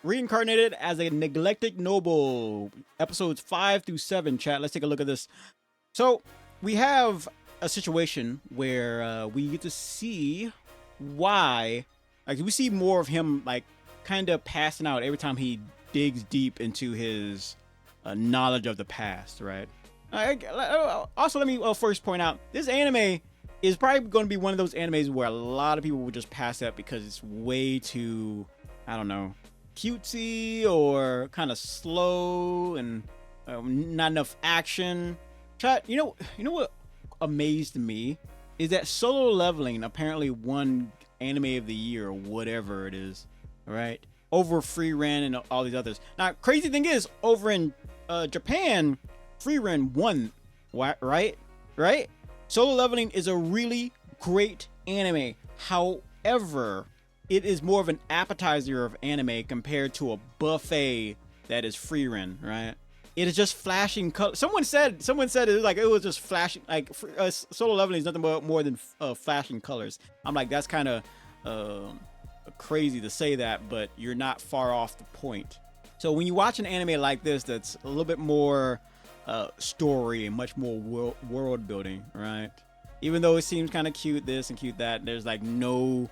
Reincarnated as a neglected noble, episodes 5 through 7. Chat, let's take a look at this. So we have a situation where we get to see why, like, we see more of him, like, kind of passing out every time he digs deep into his knowledge of the past, right? Also, let me first point out this anime is probably going to be one of those animes where a lot of people would just pass up because it's way too, I don't know, cutesy or kind of slow and not enough action. Chat, you know what amazed me is that Solo Leveling apparently won Anime of the Year or whatever it is, right? Over Free Ren and all these others. Now, crazy thing is, over in Japan, Free Ren won, right? Right? Solo Leveling is a really great anime. However, it is more of an appetizer of anime compared to a buffet that is Free Ren, right? It is just flashing color. Someone said it was like it was just flashing. Like Solo Leveling is nothing more than flashing colors. I'm like, that's kind of crazy to say that, but you're not far off the point. So when you watch an anime like this, that's a little bit more story and much more world building, right? Even though it seems kind of cute this and cute that, there's like no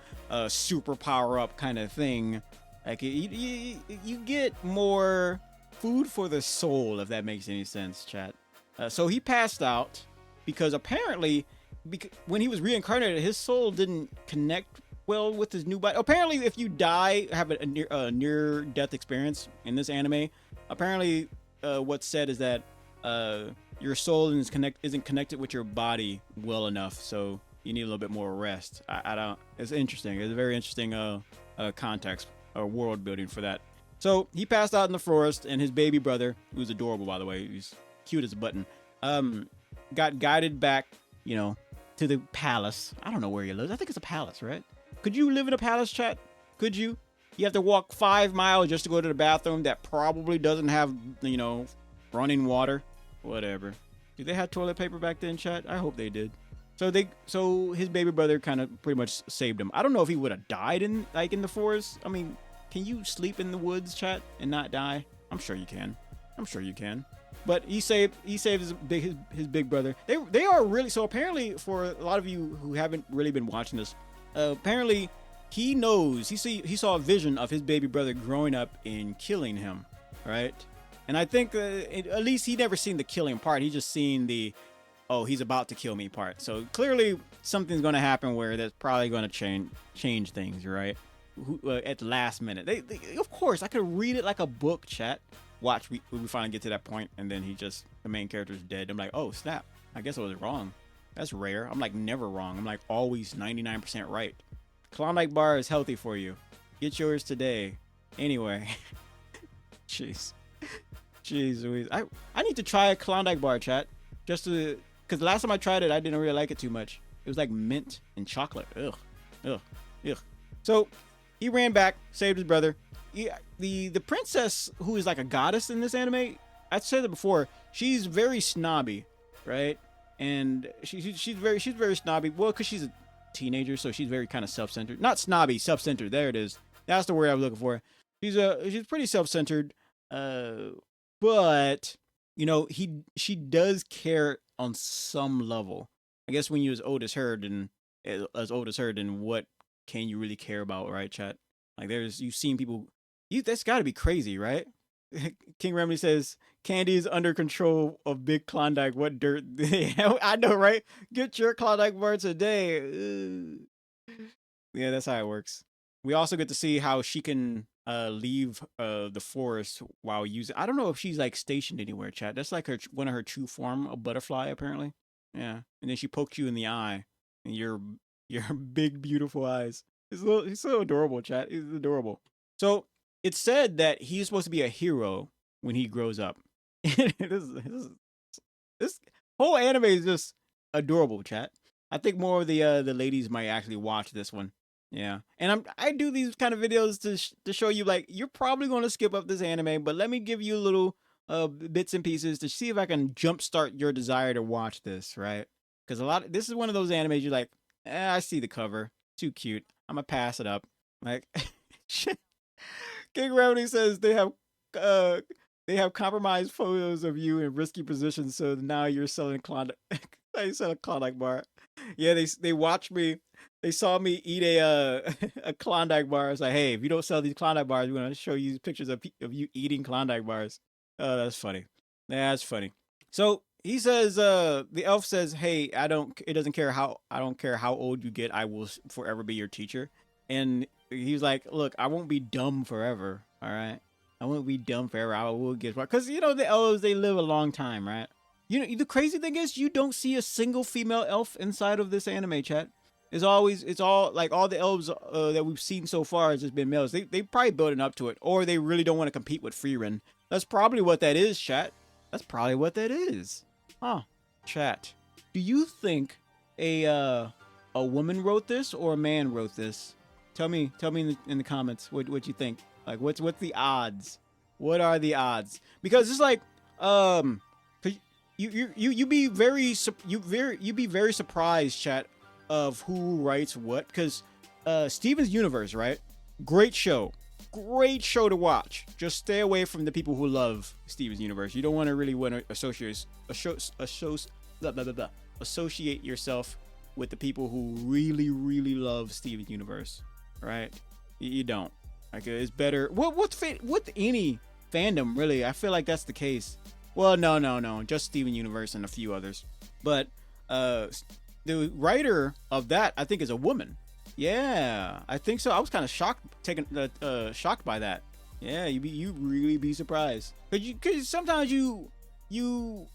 super power up kind of thing. Like you get more food for the soul, if that makes any sense, chat. So he passed out because apparently, when he was reincarnated, his soul didn't connect well with his new body. Apparently, if you die, have a near death experience in this anime, apparently what's said is that your soul isn't connected with your body well enough, so you need a little bit more rest. I don't. It's interesting. It's a very interesting context or world building for that. So he passed out in the forest, and his baby brother, who's adorable by the way, he's cute as a button, got guided back, to the palace. I don't know where he lives. I think it's a palace, right? Could you live in a palace, chat? Could you? You have to walk 5 miles just to go to the bathroom that probably doesn't have, running water. Whatever. Did they have toilet paper back then, chat? I hope they did. So his baby brother kind of pretty much saved him. I don't know if he would have died in the forest. I mean, can you sleep in the woods, chat, and not die? I'm sure you can. But he saved his big brother. They are really, so apparently, for a lot of you who haven't really been watching this, apparently he knows, he saw a vision of his baby brother growing up and killing him, right? And I think at least he never seen the killing part. He just seen the, oh, he's about to kill me part. So clearly something's going to happen where that's probably going to change things, right? At the last minute. They of course, I could read it like a book, chat. Watch, we finally get to that point, and then the main character's dead. I'm like, oh, snap. I guess I was wrong. That's rare. I'm like never wrong. I'm like always 99% right. Klondike bar is healthy for you. Get yours today. Anyway. Jeez Louise. I need to try a Klondike bar, chat. Just to, because the last time I tried it, I didn't really like it too much. It was like mint and chocolate. Ugh. So he ran back, saved his brother. The princess, who is like a goddess in this anime, I said it before, she's very snobby, right? And she's very snobby. Well, because she's a teenager, so she's very kind of self-centered. Not snobby, self-centered. There it is. That's the word I was looking for. She's pretty self-centered. But she does care on some level. I guess when you're as old as her, then what can you really care about, right, chat? Like you've seen people. That's got to be crazy, right? King Remedy says candy is under control of Big Klondike. What dirt? I know, right? Get your Klondike bar today. Yeah, that's how it works. We also get to see how she can leave the forest while using. I don't know if she's like stationed anywhere, chat. That's like one of her true form, a butterfly apparently. Yeah, and then she poked you in the eye, and your big beautiful eyes. He's so adorable, chat. He's adorable. So it's said that he's supposed to be a hero when he grows up. This whole anime is just adorable, chat. I think more of the ladies might actually watch this one. Yeah, and I do these kind of videos to show you, like, you're probably going to skip up this anime, but let me give you little bits and pieces to see if I can jumpstart your desire to watch this, right? Because this is one of those animes you're like, I see the cover, too cute, I'm gonna pass it up. Like, King Remedy says uh they have compromised photos of you in risky positions, so now you're selling Klondike. You sell a Klondike bar. Yeah, they watched me. They saw me eat a Klondike bar. It's like, hey, if you don't sell these Klondike bars, we're gonna show you pictures of you eating Klondike bars. Oh, that's funny. That's funny. So he says, the elf says, hey, it doesn't care how, I don't care how old you get, I will forever be your teacher. And he's like, look, I won't be dumb forever. All right. I won't be dumb forever. I will get smart. Because, the elves, they live a long time, right? The crazy thing is you don't see a single female elf inside of this anime, chat. It's all like all the elves that we've seen so far has just been males. They probably building up to it, or they really don't want to compete with Freerin. That's probably what that is, chat. That's probably what that is. Huh. Chat. Do you think a woman wrote this or a man wrote this? Tell me in the comments what you think. Like what's the odds? What are the odds? Because it's like you be very surprised, chat, of who writes what, because Steven's Universe, right? Great show to watch. Just stay away from the people who love Steven's Universe. You don't want to associate yourself with the people who really love Steven's Universe, right? You don't. Like, it's better. With any fandom, really, I feel like that's the case. Well, no, just Steven Universe and a few others. But the writer of that, I think, is a woman. Yeah, I think so. I was kind of shocked by that. Yeah, you really be surprised. Cause sometimes you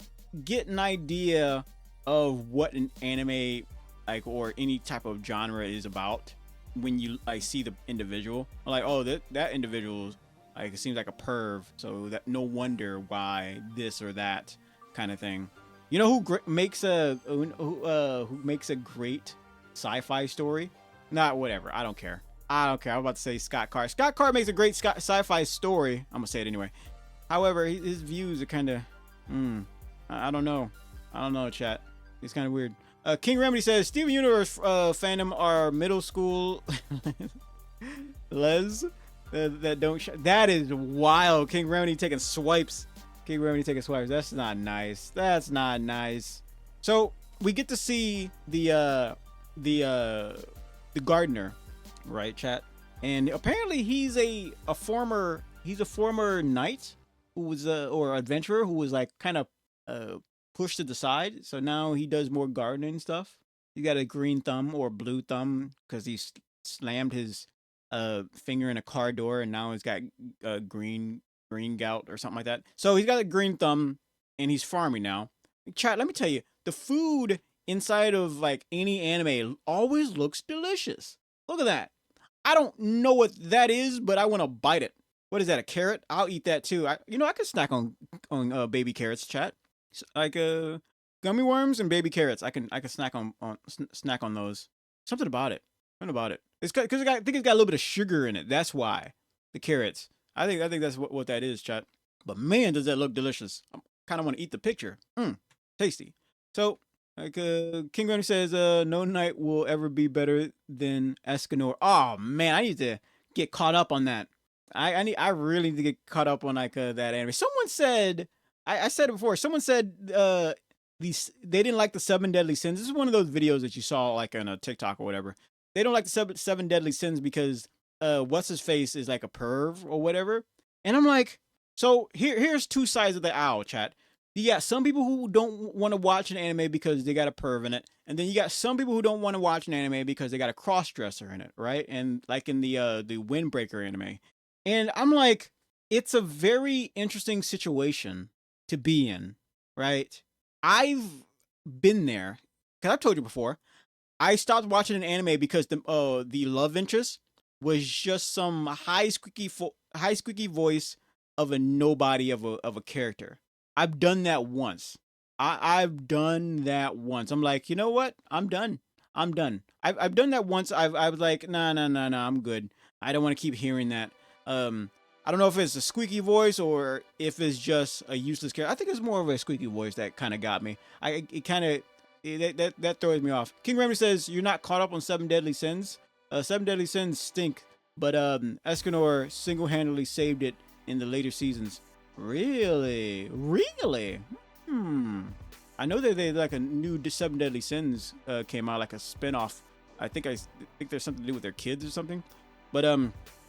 get an idea of what an anime like or any type of genre is about when you see the individual. Like, oh, that individual, like, it seems like a perv, so that no wonder why this or that kind of thing. You know who makes a great sci-fi story? Not whatever. I don't care. I'm about to say Scott Carr. Scott Carr makes a great sci-fi story. I'm gonna say it anyway. However, his views are kind of, I don't know. Chat. It's kind of weird. King Remedy says Steven Universe fandom are middle school les that don't. That is wild. King Remedy taking swipes. That's not nice. So we get to see the gardener, right, chat? And apparently he's a former knight who was or adventurer who was like kind of pushed to the side. So now he does more gardening stuff. He got a green thumb or blue thumb because he slammed his finger in a car door, and now he's got green gout or something like that. So he's got a green thumb and he's farming now. Chat, let me tell you, the food inside of like any anime always looks delicious. Look at that. I don't know what that is, but I want to bite it. What is that, a carrot? I'll eat that too. I could snack on baby carrots, chat. Like gummy worms and baby carrots. I can snack on those. Something about it. It's because I think it's got a little bit of sugar in it. That's why the carrots. I think that's what that is, chat. But man, does that look delicious. I kind of want to eat the picture. Tasty. So, like, King Gunner says, no knight will ever be better than Escanor. Oh man, I need to get caught up on that. I really need to get caught up on like that anime. Someone said, I said it before. Someone said they didn't like the 7 Deadly Sins. This is one of those videos that you saw like on a TikTok or whatever. They don't like the 7 Deadly Sins because what's his face is like a perv or whatever. And I'm like, so here's two sides of the owl, chat. You got some people who don't want to watch an anime because they got a perv in it, and then you got some people who don't want to watch an anime because they got a cross-dresser in it, right? And like in the Windbreaker anime. And I'm like, it's a very interesting situation to be in, right? I've been there, because I've told you before. I stopped watching an anime because the love interest was just some high squeaky voice of a nobody of a character. I've done that once. I've done that once. I'm like, you know what? I'm done. I've done that once. I was like, nah, I'm good. I don't want to keep hearing that. I don't know if it's a squeaky voice or if it's just a useless character. I think it's more of a squeaky voice that kind of got me. That throws me off. King Remy says, you're not caught up on 7 Deadly Sins. 7 Deadly Sins stink. but Escanor single-handedly saved it in the later seasons. Really, really. I know that they like a new Seven Deadly Sins came out, like a spinoff. I think there's something to do with their kids or something. But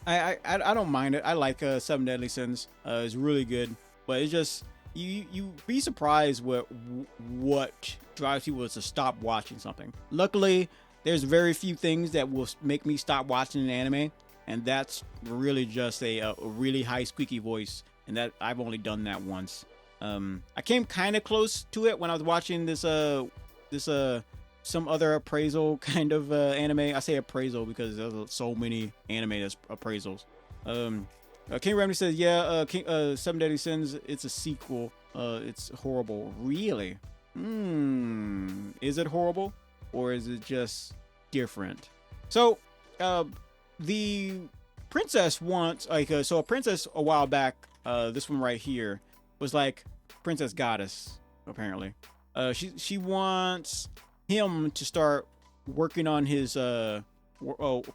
I don't mind it. I like Seven Deadly Sins. It's really good. But it's just you be surprised what drives people to stop watching something. Luckily, there's very few things that will make me stop watching an anime, and that's really just a really high squeaky voice. And that I've only done that once. I came kind of close to it when I was watching this some other appraisal kind of anime. I say appraisal because there's so many anime that's appraisals. King Remedy says, yeah, Seven Deadly Sins, it's a sequel. It's horrible. Really? Is it horrible? Or is it just different? So, the princess wants, so a princess a while back, this one right here, was like Princess Goddess, apparently. She wants him to start working on his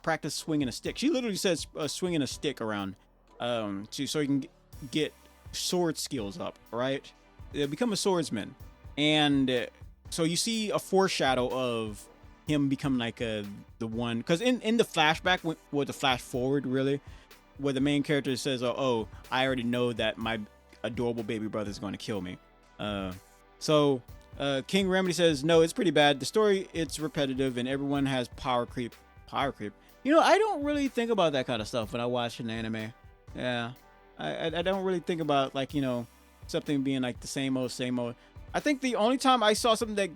practice swinging a stick. She literally says swinging a stick around so he can get sword skills up, right? Become a swordsman. And so you see a foreshadow of him becoming like the one, because in the flashback, with the flash forward really, where the main character says, oh, I already know that my adorable baby brother is going to kill me. So King Remedy says, no, it's pretty bad. The story, it's repetitive, and everyone has power creep. Power creep. You know, I don't really think about that kind of stuff when I watch an anime. Yeah, I don't really think about, like, you know, something being like the same old, same old. I think the only time I saw something that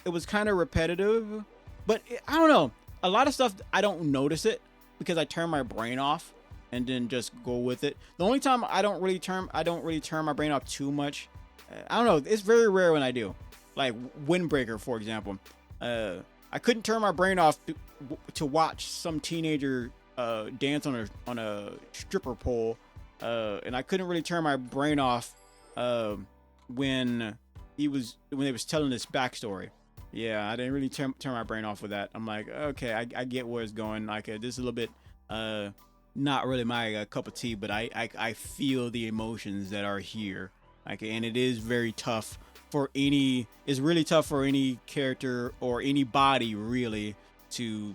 it was kind of repetitive, but I don't know. A lot of stuff I don't notice it because I turn my brain off and then just go with it. The only time I don't really turn my brain off too much. I don't know. It's very rare when I do. Like Windbreaker, for example. I couldn't turn my brain off to watch some teenager dance on a stripper pole, and I couldn't really turn my brain off when they was telling this backstory. Yeah, I didn't really turn my brain off with that. I'm like, okay, I get where it's going. Like this is a little bit not really my cup of tea, but I feel the emotions that are here. Like, and it is very tough it's really tough for any character or anybody really to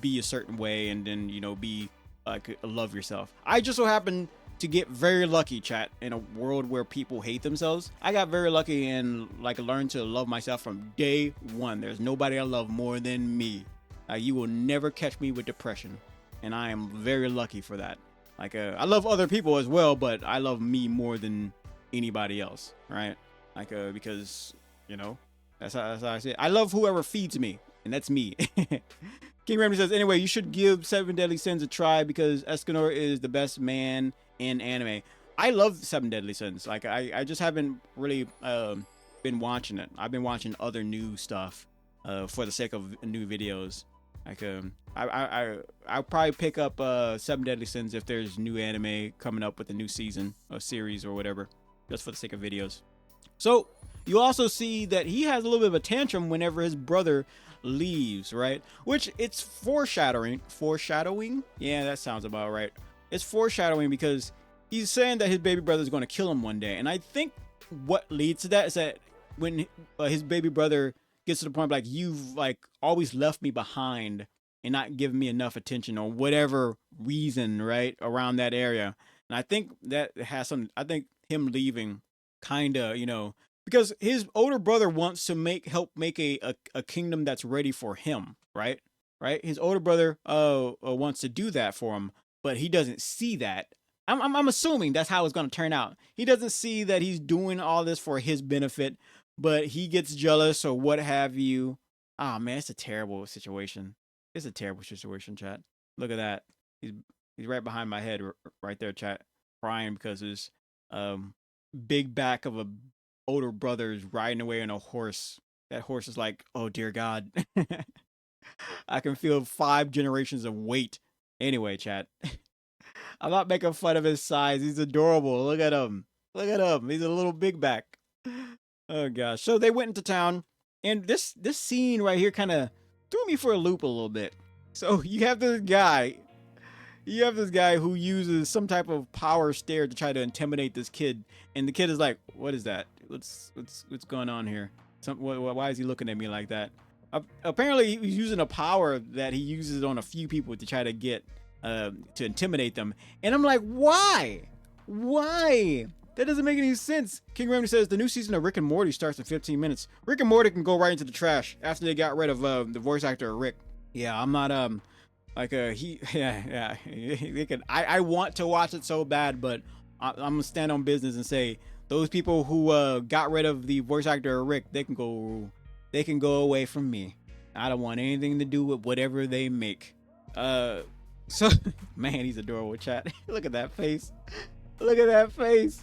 be a certain way and then, you know, be like, love yourself. I just so happen to get very lucky, chat, in a world where people hate themselves. I got very lucky and like learned to love myself from day one. There's nobody I love more than me. You will never catch me with depression, and I am very lucky for that. Like, I love other people as well, but I love me more than anybody else, right? Like, because, you know, that's how I say it. I love whoever feeds me, and that's me. King Remedy says, anyway, you should give Seven Deadly Sins a try because Escanor is the best man in anime. I love Seven Deadly Sins. Like, I just haven't really been watching it. I've been watching other new stuff for the sake of new videos. Like, I'll probably pick up Seven Deadly Sins if there's new anime coming up with a new season or series or whatever, just for the sake of videos. So you also see that he has a little bit of a tantrum whenever his brother leaves, right? Which it's foreshadowing. Yeah, that sounds about right. It's foreshadowing because he's saying that his baby brother is going to kill him one day. And I think what leads to that is that when his baby brother gets to the point like, you've like always left me behind and not given me enough attention or whatever reason, right, around that area. And I think that has some, I think him leaving kind of, you know, because his older brother wants to help make a kingdom that's ready for him, right? His older brother wants to do that for him, but he doesn't see that. I'm assuming that's how it's going to turn out. He doesn't see that he's doing all this for his benefit, but he gets jealous or what have you. Ah, man, it's a terrible situation. It's a terrible situation, chat. Look at that. He's right behind my head, right there, chat, crying because his big back of a older brother is riding away on a horse. That horse is like, oh dear God. I can feel 5 generations of weight. Anyway, chat. I'm not making fun of his size. He's adorable. Look at him. Look at him. He's a little big back. Oh gosh. So they went into town, and this scene right here kind of threw me for a loop a little bit. So you have this guy. You have this guy who uses some type of power stare to try to intimidate this kid, and the kid is like, "What is that? What's going on here? Why is he looking at me like that?" Apparently, he's using a power that he uses on a few people to try to get to intimidate them. And I'm like, why? Why? That doesn't make any sense. King Remedy says the new season of Rick and Morty starts in 15 minutes. Rick and Morty can go right into the trash after they got rid of the voice actor of Rick. Yeah, I'm not they can. I want to watch it so bad, but I'm gonna stand on business and say those people who got rid of the voice actor of Rick, they can go away from me. I don't want anything to do with whatever they make. So man, he's adorable, chat. Look at that face. Look at that face.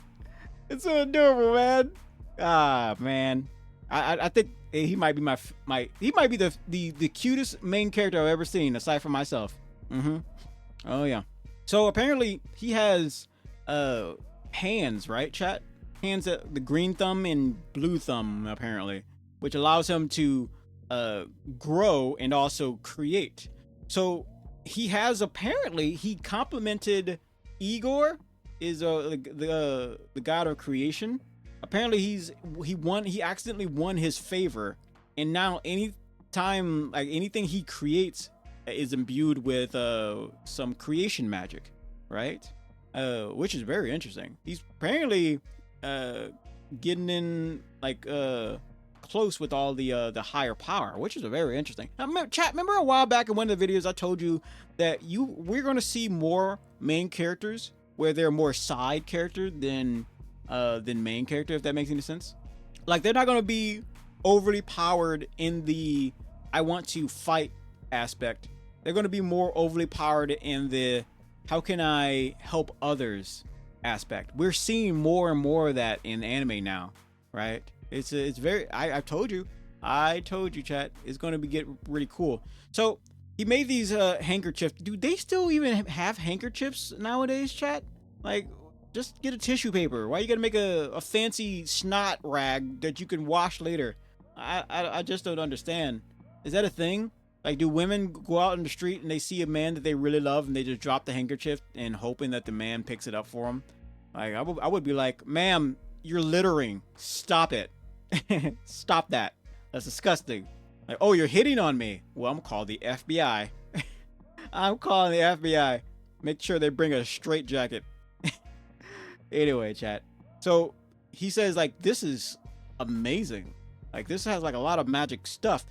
It's so adorable, man. Ah, man. I think he might be he might be the cutest main character I've ever seen, aside from myself. Oh yeah. So apparently he has hands, right, chat? Hands, the green thumb and blue thumb, apparently, which allows him to grow and also create. So he has, apparently he complemented Igor, is the god of creation. Apparently he accidentally won his favor, and now anything he creates is imbued with some creation magic, right? Which is very interesting. He's apparently getting in close with all the higher power, which is very interesting. Now, chat, remember a while back in one of the videos I told you that we're going to see more main characters where they're more side character than main character, if that makes any sense. Like, they're not going to be overly powered in the I want to fight aspect. They're going to be more overly powered in the how can I help others aspect. We're seeing more and more of that in anime now, right? It's very I told you, chat, it's going to get really cool. So he made these handkerchiefs. Do they still even have handkerchiefs nowadays, chat? Like, just get a tissue paper. Why you gotta make a fancy snot rag that you can wash later? I just don't understand. Is that a thing? Like, do women go out in the street and they see a man that they really love and they just drop the handkerchief and hoping that the man picks it up for them? Like, I would be like, ma'am, you're littering. Stop it. Stop that. That's disgusting. Like, oh, you're hitting on me. Well, I'm gonna call the FBI. I'm calling the FBI. Make sure they bring a straitjacket. Anyway, chat. So he says, like, this is amazing. Like, this has like a lot of magic stuff,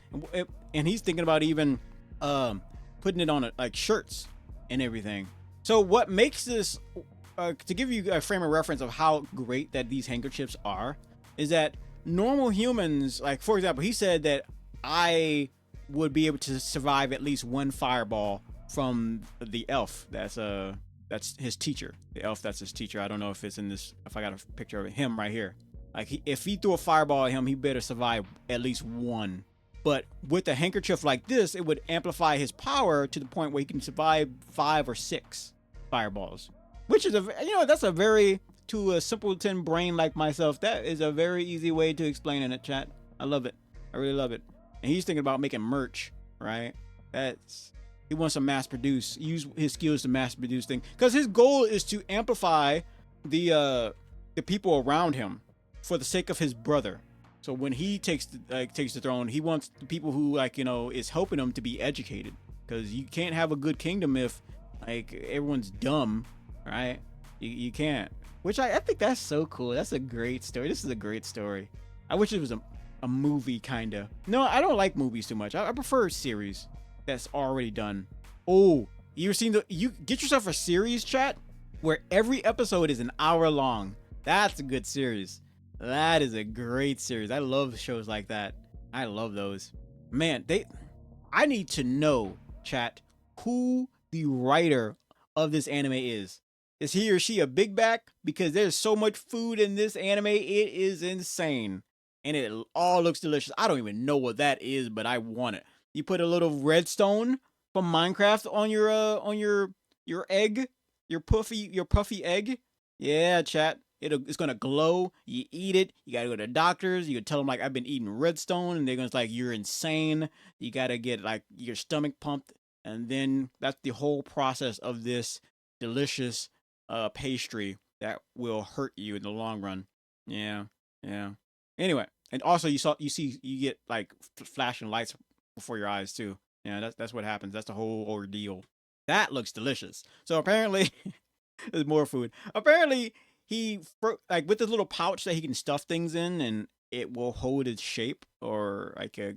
and he's thinking about even putting it on like shirts and everything. So what makes this to give you a frame of reference of how great that these handkerchiefs are is that normal humans, like, for example, he said that I would be able to survive at least one fireball from the elf that's his teacher. The elf that's his teacher. I don't know if it's in this, if I got a picture of him right here. Like, if he threw a fireball at him, he better survive at least one. But with a handkerchief like this, it would amplify his power to the point where he can survive 5 or 6 fireballs. Which is that's a very, to a simpleton brain like myself, that is a very easy way to explain in it, chat. I love it. I really love it. And he's thinking about making merch, right? He wants to mass produce, use his skills to mass produce things, because his goal is to amplify the people around him for the sake of his brother. So when he takes the throne, he wants the people who is helping him to be educated, because you can't have a good kingdom if everyone's dumb, right? You can't. Which I think that's so cool. That's a great story. This is a great story. I wish it was a movie, kind of. No, I don't like movies too much. I prefer a series that's already done. Oh, you get yourself a series, chat, where every episode is an hour long. That's a good series. That is a great series. I love shows like that. I love those. Man, I need to know, chat, who the writer of this anime is. Is he or she a big back? Because there's so much food in this anime, it is insane. And it all looks delicious. I don't even know what that is, but I want it. You put a little redstone from Minecraft on your egg, your puffy egg. Yeah, chat. It's gonna glow. You eat it. You gotta go to doctors. You can tell them, like, I've been eating redstone, and they're gonna like, you're insane. You gotta get like your stomach pumped. and then that's the whole process of this delicious pastry that will hurt you in the long run. Yeah, yeah. Anyway, and also you get like flashing lights before your eyes too. Yeah, that's what happens. That's the whole ordeal. That looks delicious. So apparently, there's more food. Apparently, like with this little pouch that he can stuff things in, and it will hold its shape, or like it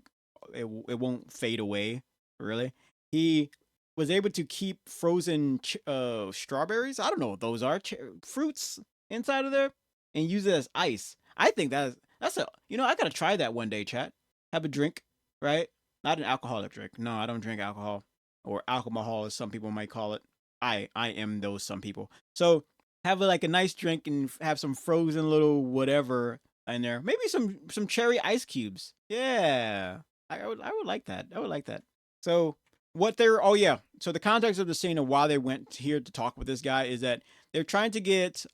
won't fade away. Really, he was able to keep frozen strawberries. I don't know what those are. Fruits inside of there, and use it as ice. I think that's a I gotta try that one day. Chat, have a drink, right? Not an alcoholic drink. No, I don't drink alcohol, or alcohol as some people might call it. I am those some people. So have like a nice drink and have some frozen little whatever in there. Maybe some cherry ice cubes. Yeah, I would like that. I would like that. So what they're so the context of the scene and why they went here to talk with this guy is that they're trying to get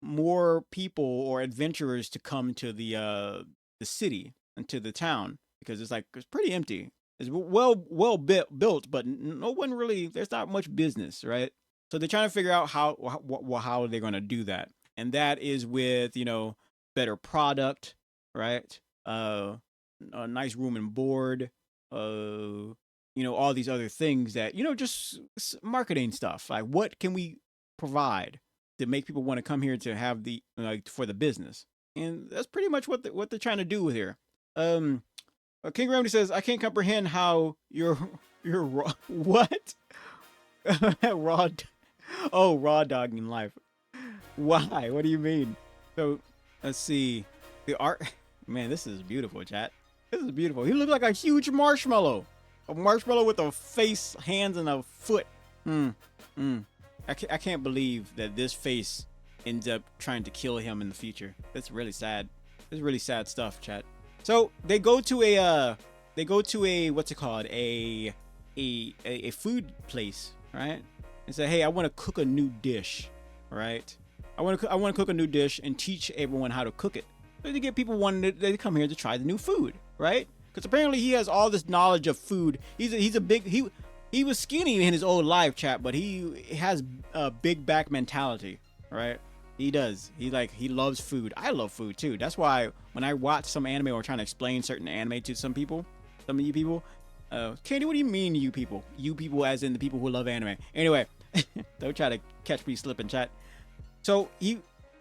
more people or adventurers to come to the city and to the town, because it's pretty empty. It's well built, but no one really. There's not much business, right? So they're trying to figure out how they're going to do that, and that is with better product, right? A nice room and board, all these other things that just marketing stuff. Like, what can we provide to make people want to come here to have the for the business? And that's pretty much what they're trying to do here. King Remedy says, I can't comprehend how you're raw. What? raw. Raw dogging life. Why? What do you mean? So let's see. The art. Man, this is beautiful, chat. This is beautiful. He looked like a huge marshmallow. A marshmallow with a face, hands, and a foot. I can't believe that this face ends up trying to kill him in the future. That's really sad. This is really sad stuff, chat. So they go to a what's it called, a food place, right? And say, hey, I want to cook a new dish, right? I want to cook a new dish and teach everyone how to cook it. So to get people wanting to come here to try the new food, right? Because apparently he has all this knowledge of food. He was skinny in his old life, chat, but he has a big back mentality, right? He does. He loves food. I love food too. That's why when I watch some anime or trying to explain certain anime to some of you people, Candy, what do you mean, you people? You people as in the people who love anime. Anyway, don't try to catch me slipping, chat. So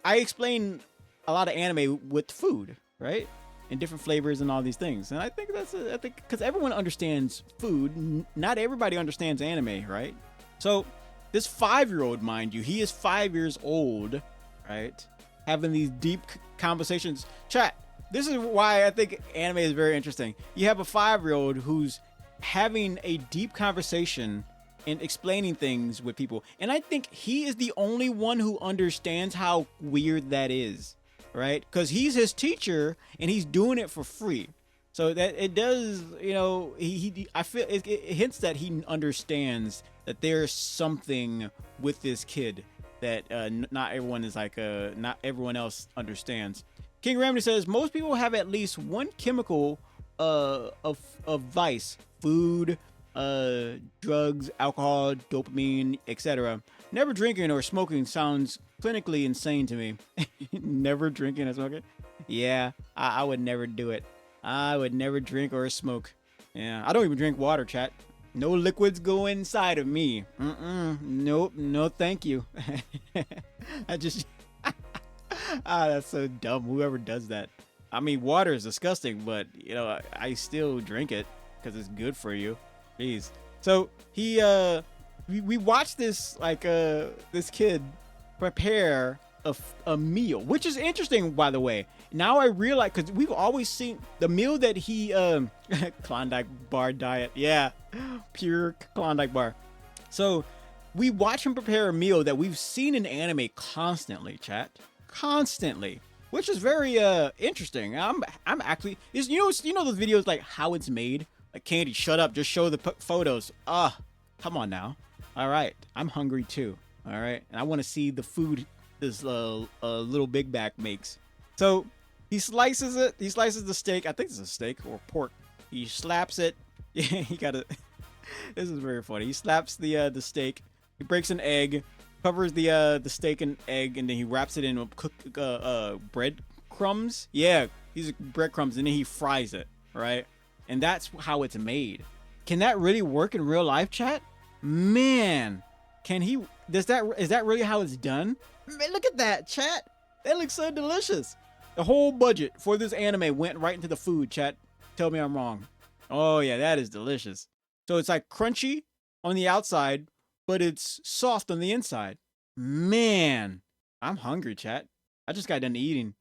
I explain a lot of anime with food, right? And different flavors and all these things. And I think because everyone understands food, not everybody understands anime, right? So this 5-year-old, mind you, he is 5 years old, right? Having these deep conversations. Chat, this is why I think anime is very interesting. You have a 5-year-old who's having a deep conversation and explaining things with people. And I think he is the only one who understands how weird that is, right? Because he's his teacher and he's doing it for free. So that it does, I feel it hints that he understands that there's something with this kid that not everyone else understands. King Remedy says most people have at least one chemical of vice: food, drugs, alcohol, dopamine, etc. Never drinking or smoking sounds clinically insane to me. Never drinking or smoking? Yeah, I would never do it. I would never drink or smoke. Yeah, I don't even drink water, chat. No liquids go inside of me. Nope, no thank you. I just... that's so dumb, whoever does that. I mean, water is disgusting, but, I still drink it because it's good for you. Jeez. So, we watched this, this kid prepare a meal, which is interesting, by the way. Now I realize, because we've always seen the meal that he Klondike bar diet, yeah, pure Klondike bar. So we watch him prepare a meal that we've seen in anime constantly, chat, which is very interesting. I'm actually, those videos like how it's made, like, Candy, shut up, just show the photos. Come on now. All right, I'm hungry too. All right, and I want to see the food this little Big Back makes. So he slices it. He slices the steak. I think it's a steak or pork. He slaps it. Yeah, he got it. This is very funny. He slaps the steak. He breaks an egg, covers the steak and egg, and then he wraps it in cooked bread crumbs. Yeah, these are breadcrumbs, and then he fries it, right? And that's how it's made. Can that really work in real life, chat? Man, can he? Is that really how it's done? Man, look at that, chat. That looks so delicious. The whole budget for this anime went right into the food, chat. Tell me I'm wrong. Oh yeah, that is delicious. So it's like crunchy on the outside, but it's soft on the inside. Man, I'm hungry, chat. I just got done eating.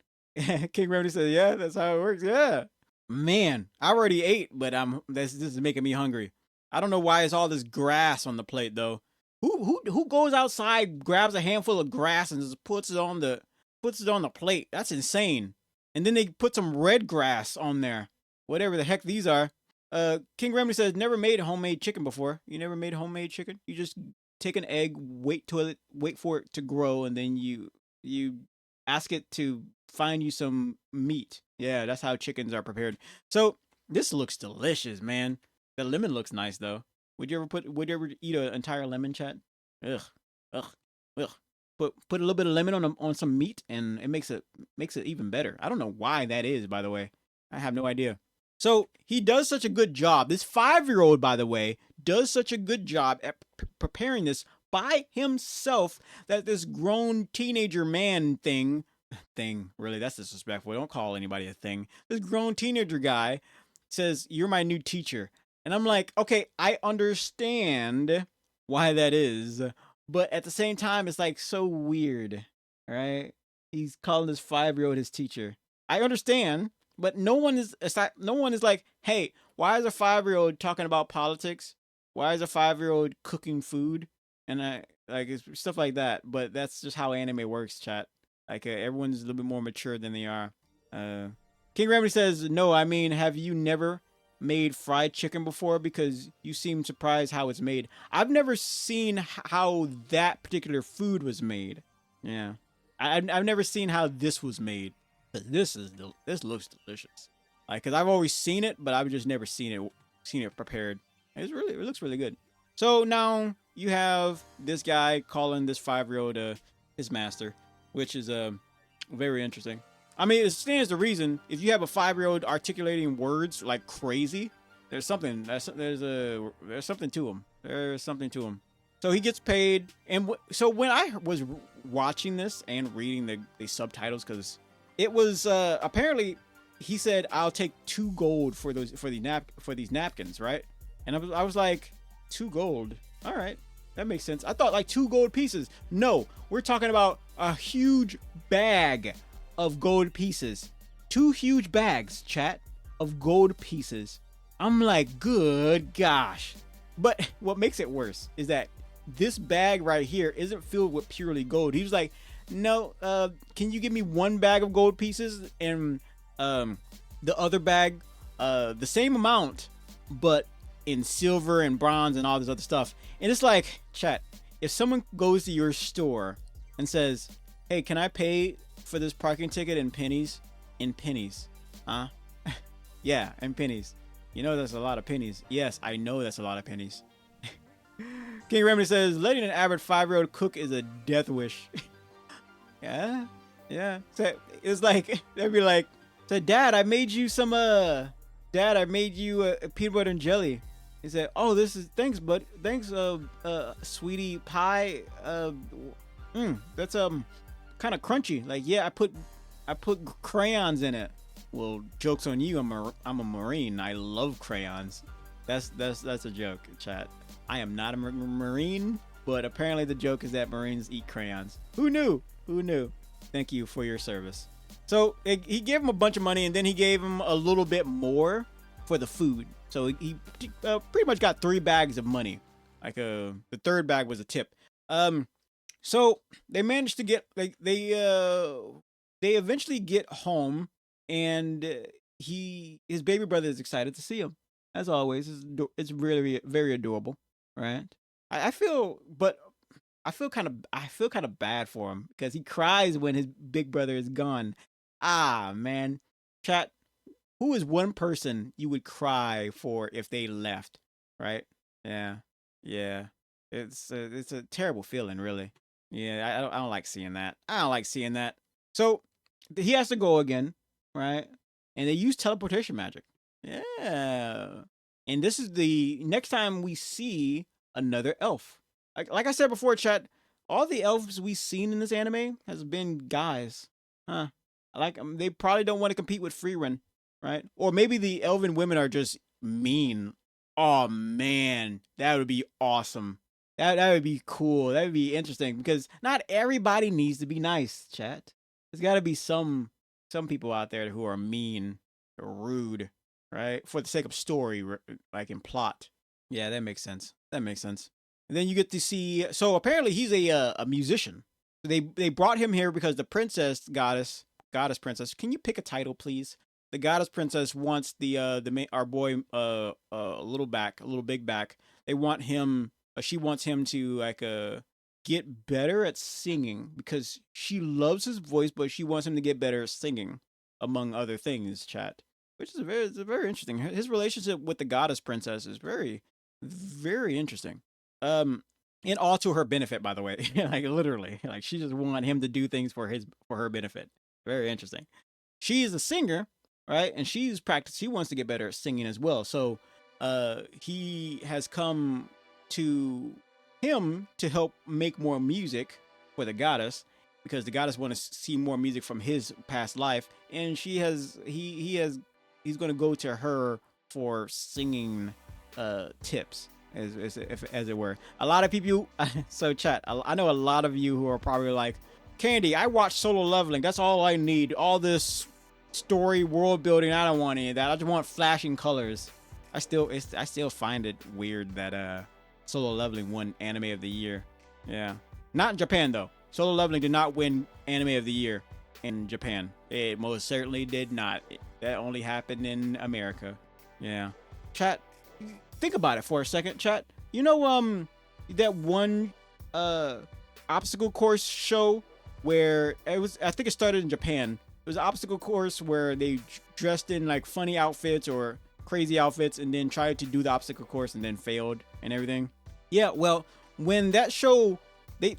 King Remedy said, "Yeah, that's how it works." Yeah. Man, I already ate, but this is making me hungry. I don't know why it's all this grass on the plate though. Who goes outside, grabs a handful of grass and just puts it on the plate? That's insane. And then they put some red grass on there. Whatever the heck these are. King Remedy says, never made homemade chicken before. You never made homemade chicken? You just take an egg, wait for it to grow, and then you ask it to find you some meat. Yeah, that's how chickens are prepared. So this looks delicious, man. The lemon looks nice though. Would you ever eat an entire lemon, chat? Ugh, ugh, ugh. Put a little bit of lemon on some meat, and it makes it even better. I don't know why that is, by the way. I have no idea. So he does such a good job. This 5-year-old, by the way, does such a good job at preparing this by himself that this grown teenager man thing, really, that's disrespectful. Don't call anybody a thing. This grown teenager guy says, "You're my new teacher." And I'm like, okay, I understand why that is, but at the same time, it's like so weird, right? He's calling this 5-year-old his teacher. I understand, but no one is like, hey, why is a 5-year-old talking about politics? Why is a 5-year-old cooking food? And it's stuff like that. But that's just how anime works, chat. Like everyone's a little bit more mature than they are. King Remedy says, no, I mean, have you never made fried chicken before? Because you seem surprised how it's made. I've never seen how that particular food was made. Yeah, I've never seen how this was made. But this looks delicious. Like, cause I've always seen it, but I've just never seen it prepared. It looks really good. So now you have this guy calling this 5-year-old his master, which is very interesting. I mean, it stands to reason if you have a 5-year-old articulating words like crazy, there's something to him. There's something to him. So he gets paid, and so when I was watching this and reading the subtitles, because it was apparently he said, "I'll take 2 gold for these napkins," right? And I was like, 2 gold. All right, that makes sense. I thought like 2 gold pieces. No, we're talking about a huge bag of gold pieces. 2 huge bags, chat, of gold pieces. I'm like, good gosh. But what makes it worse is that this bag right here isn't filled with purely gold. He was like, no, can you give me 1 bag of gold pieces and the other bag, the same amount, but in silver and bronze and all this other stuff. And it's like, chat, if someone goes to your store and says, hey, can I pay for this parking ticket in pennies? In pennies. Huh? Yeah, in pennies. You know that's a lot of pennies. Yes, I know that's a lot of pennies. King Remedy says, letting an average 5-year-old cook is a death wish. Yeah. So it's like, they'd be like, so Dad, I made you some, Dad, I made you a peanut butter and jelly. He said, oh, this is, thanks, bud. Thanks, sweetie pie. That's, kind of crunchy. Like, yeah, I put crayons in it. Well, joke's on you. I'm a Marine. I love crayons. That's a joke, chat. I am not a Marine, but apparently the joke is that Marines eat crayons. Who knew? Thank you for your service. So he gave him a bunch of money, and then he gave him a little bit more for the food. So he pretty much got 3 bags of money. Like the 3rd bag was a tip. So they managed to get they eventually get home, and his baby brother is excited to see him. As always, it's really very adorable, right? I feel kind of bad for him because he cries when his big brother is gone. Ah, man. Chat, who is one person you would cry for if they left, right? Yeah, yeah. It's a terrible feeling, really. Yeah, I don't like seeing that. I don't like seeing that. So he has to go again, right? And they use teleportation magic. Yeah. And this is the next time we see another elf. Like I said before, chat. All the elves we've seen in this anime has been guys, huh? Like they probably don't want to compete with Freerun, right? Or maybe the elven women are just mean. Oh man, that would be awesome. That would be cool. That would be interesting because not everybody needs to be nice, chat. There's got to be some people out there who are mean or rude, right? For the sake of story, like in plot. Yeah, that makes sense. That makes sense. And then you get to see. So apparently he's a musician. They brought him here because the princess goddess princess. Can you pick a title, please? The goddess princess wants our boy a little big back. They want him. She wants him to get better at singing because she loves his voice, but she wants him to get better at singing, among other things. Chat, which is very interesting. His relationship with the goddess princess is very interesting. Um, and all to her benefit, by the way. Like literally, like she just want him to do things for her benefit. Very interesting. She is a singer, right? And she's practiced. She wants to get better at singing as well. So, he has come to him to help make more music for the goddess because the goddess wants to see more music from his past life, and he's going to go to her for singing tips as it were. A lot of people so chat, I know a lot of you who are probably like, Candy, I watched Solo Leveling, that's all I need, all this story world building, I don't want any of that, I just want flashing colors. I still find it weird that Solo Leveling won Anime of the Year. Yeah, not in Japan though. Solo Leveling did not win Anime of the Year in Japan. It most certainly did not. That only happened in America. Yeah. Chat, think about it for a second, chat. You know, that one obstacle course show where I think it started in Japan. It was an obstacle course where they dressed in like funny outfits or crazy outfits and then tried to do the obstacle course and then failed and everything. Yeah, well, when that show, they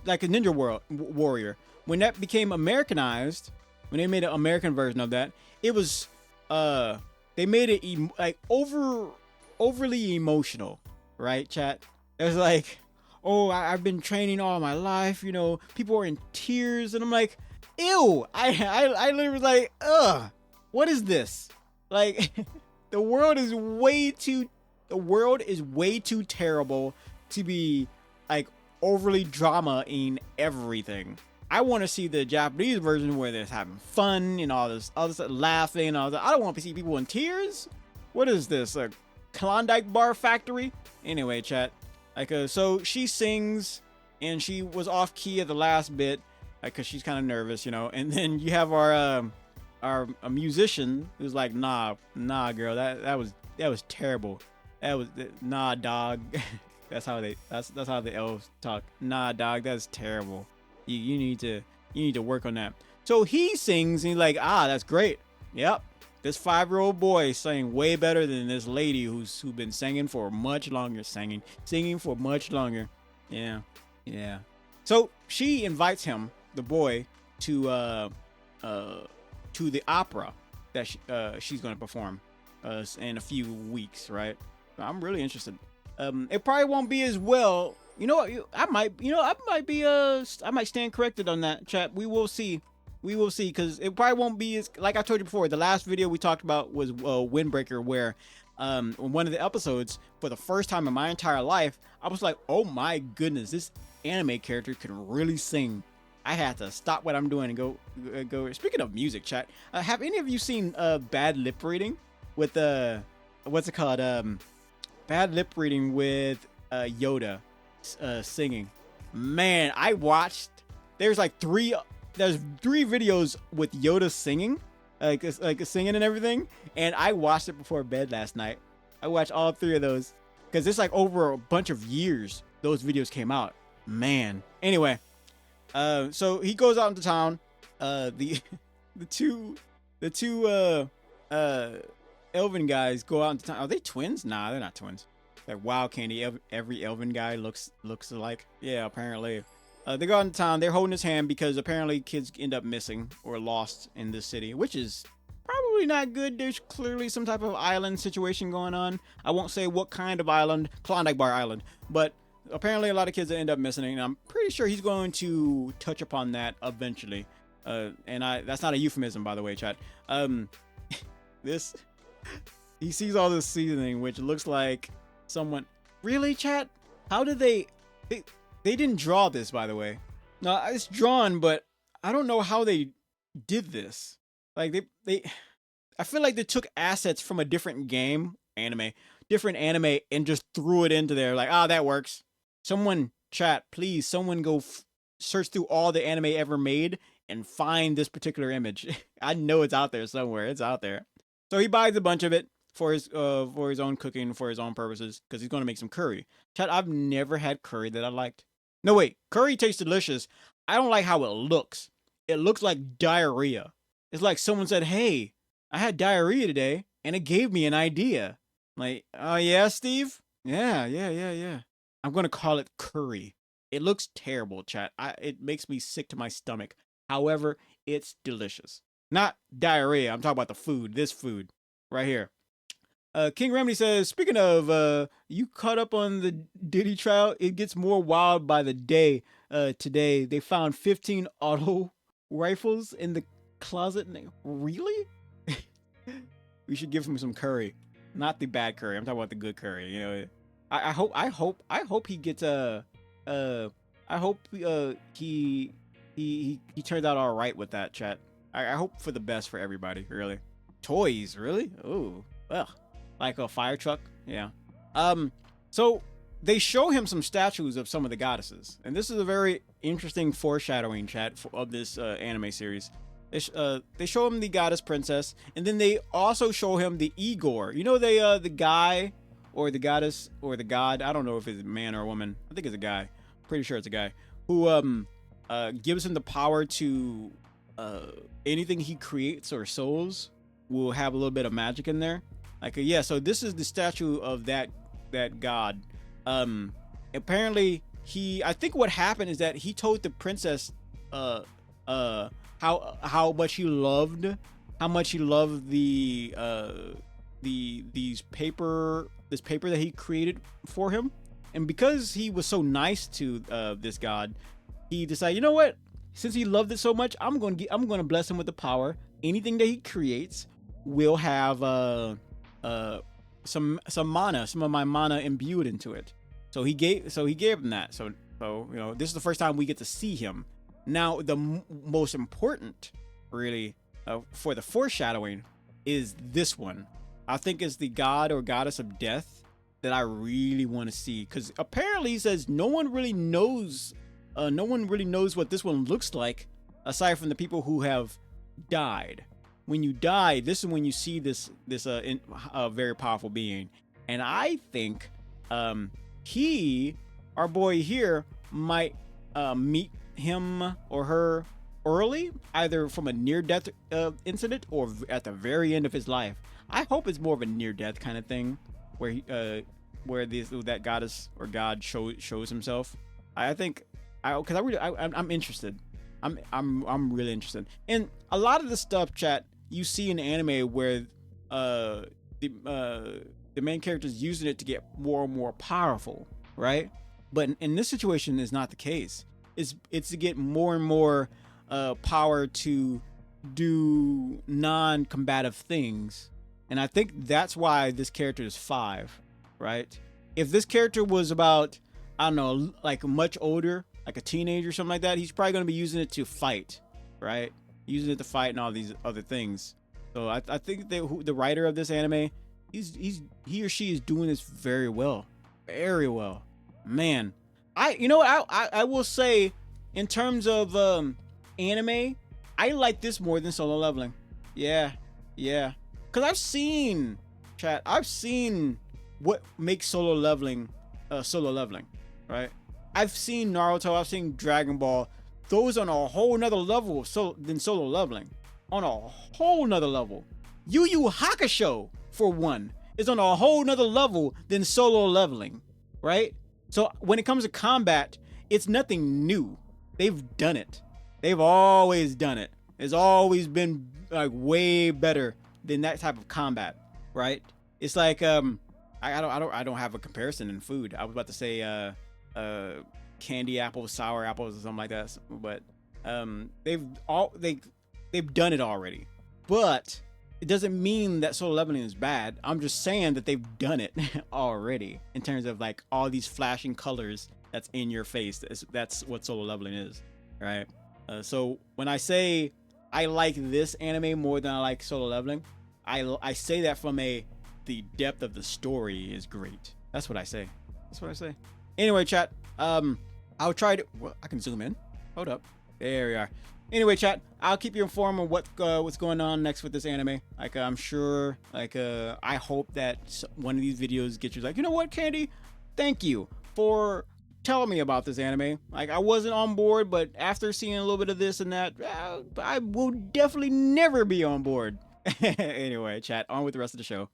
like a Ninja Warrior, when that became Americanized, when they made an American version of that, it was they made it like overly emotional, right, chat? It was like, oh, I've been training all my life, you know, people are in tears, and I'm like, ew, I literally was like, ugh, what is this? Like, the world is way too terrible to be like overly drama in everything. I want to see the Japanese version where they're having fun and all this other stuff, laughing and all that. I don't want to see people in tears. What is this? A Klondike bar factory? Anyway, chat. Like, so she sings and she was off key at the last bit, like, cause she's kind of nervous, you know. And then you have our a musician who's like, nah, girl, that was terrible. That was nah, dog. that's how the elves talk. Nah, dog, that's terrible. You need to work on that. So he sings and he's like, that's great. Yep, this 5-year-old boy sang way better than this lady who's been singing for much longer. Singing for much longer. Yeah. So she invites him, the boy, to the opera that she's going to perform in a few weeks, right? I'm really interested. It probably won't be as well. You know what? I might stand corrected on that, chat. We will see, because it probably won't be as, like I told you before. The last video we talked about was Windbreaker, where one of the episodes, for the first time in my entire life, I was like, oh my goodness, this anime character can really sing. I had to stop what I'm doing and go. Speaking of music, chat, have any of you seen bad lip reading with what's it called? Bad lip reading with Yoda singing. Man, I watched. There's three videos with Yoda singing, like singing and everything, and I watched it before bed last night. I watched all 3 of those because it's like over a bunch of years those videos came out. Man. Anyway. So he goes out into town. The two Elven guys go out into town. Are they twins? Nah, they're not twins. That wild candy. Every elven guy looks alike. Yeah, apparently. They go into town. They're holding his hand because apparently kids end up missing or lost in this city, which is probably not good. There's clearly some type of island situation going on. I won't say what kind of island, Klondike Bar Island, but apparently a lot of kids end up missing, and I'm pretty sure he's going to touch upon that eventually. That's not a euphemism, by the way, chat. He sees all this seasoning, which looks like someone. Really, chat? How did they didn't draw this, by the way. No, it's drawn, but I don't know how they did this. Like I feel like they took assets from a different different anime, and just threw it into there. Like, that works. Someone, chat, please, someone go search through all the anime ever made and find this particular image. I know it's out there somewhere. It's out there. So he buys a bunch of it for his own cooking, for his own purposes, because he's going to make some curry. Chat, I've never had curry that I liked. No, wait. Curry tastes delicious. I don't like how it looks. It looks like diarrhea. It's like someone said, hey, I had diarrhea today, and it gave me an idea. Like, oh, yeah, Steve? Yeah. I'm going to call it curry. It looks terrible, chat. It makes me sick to my stomach. However, it's delicious. Not diarrhea. I'm talking about the food. This food right here. King Remedy says, speaking of, you caught up on the Diddy trial? It gets more wild by the day. Today, they found 15 auto rifles in the closet. Really? We should give him some curry. Not the bad curry. I'm talking about the good curry. You know, I hope he gets I hope he turns out all right with that, chat. I hope for the best for everybody, really. Toys, really? Oh, well, like a fire truck, yeah. So they show him some statues of some of the goddesses, and this is a very interesting foreshadowing, chat, of this anime series. They show him the goddess princess, and then they also show him the Igor. You know, the guy or the goddess or the god. I don't know if it's a man or a woman. I think it's a guy. Pretty sure it's a guy who gives him the power to anything he creates or souls will have a little bit of magic in there. Like, yeah. So this is the statue of that god. Apparently I think what happened is that he told the princess how much he loved this paper that he created for him, and because he was so nice to this god, he decided, you know what, since he loved it so much, I'm gonna bless him with the power. Anything that he creates will have some mana, some of my mana imbued into it. So he gave him that. So you know, this is the first time we get to see him. Now, the most important, really, for the foreshadowing is this one. I think it's the god or goddess of death that I really want to see, because apparently he says no one really knows what this one looks like aside from the people who have died. When you die, this is when you see this very powerful being, and I think our boy here, might meet him or her early, either from a near-death incident or at the very end of his life. I hope it's more of a near-death kind of thing, where that goddess or god shows himself. I think, I'm interested. I'm really interested. And a lot of the stuff, chat, you see in anime where the main character is using it to get more and more powerful, right? But in this situation, is not the case. It's to get more and more power to do non-combative things. And I think that's why this character is 5, right? If this character was about, I don't know, like much older, like a teenager or something like that, he's probably going to be using it to fight, right? Using it to fight and all these other things. So I think that the writer of this anime, he or she is doing this very well. Very well. Man, I will say, in terms of anime, I like this more than Solo Leveling. Yeah. Because I've seen what makes Solo Leveling, right? I've seen Naruto, I've seen Dragon Ball. Those on a whole nother level than Solo Leveling. On a whole nother level. Yu Yu Hakusho, for one, is on a whole nother level than solo leveling, right? So when it comes to combat, it's nothing new. They've done it. They've always done it. It's always been like way better than that type of combat, right? It's like I don't have a comparison in food. I was about to say candy apples, sour apples, or something like that, but they've done it already. But it doesn't mean that solo leveling is bad. I'm just saying that they've done it already in terms of like all these flashing colors that's in your face. That's what solo leveling is, right? So when I say I like this anime more than I like solo leveling, I say that from the depth of the story is great. That's what I say. That's what I say. Anyway, chat. I'll try to. Well, I can zoom in. Hold up. There we are. Anyway, chat. I'll keep you informed on what's going on next with this anime. Like I'm sure. Like I hope that one of these videos gets you like, you know what, Candy? Thank you for telling me about this anime. Like I wasn't on board, but after seeing a little bit of this and that, I will definitely never be on board. Anyway, chat, on with the rest of the show.